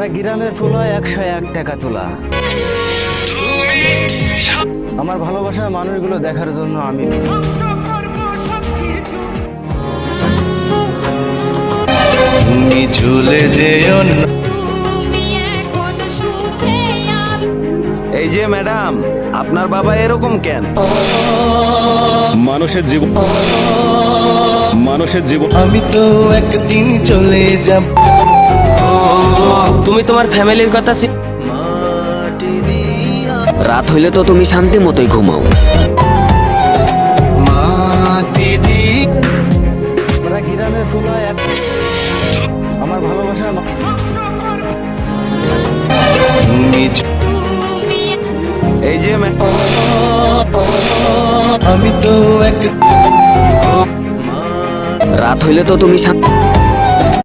ওরা গ্রামের ফুল হয় 101 টাকা তোলা। আমার ভালোবাসার মানুষগুলো দেখার জন্য আমি তুমি ঝুলে যেও না। এই যে ম্যাডাম, আপনার বাবা এরকম কেন? মানুষের জীবন আমি তো একদিন চলে যাব। তুমি তোমার ফ্যামিলির কথা মাটি দিয়া রাত হইলে তো তুমি শান্তি মতোই ঘুমাও। মাটি দিয়া ওরা গ্রামের ফুল হয় আমার ভালোবাসার তুমি এই যে আমি তো এক রাত হইলে তো তুমি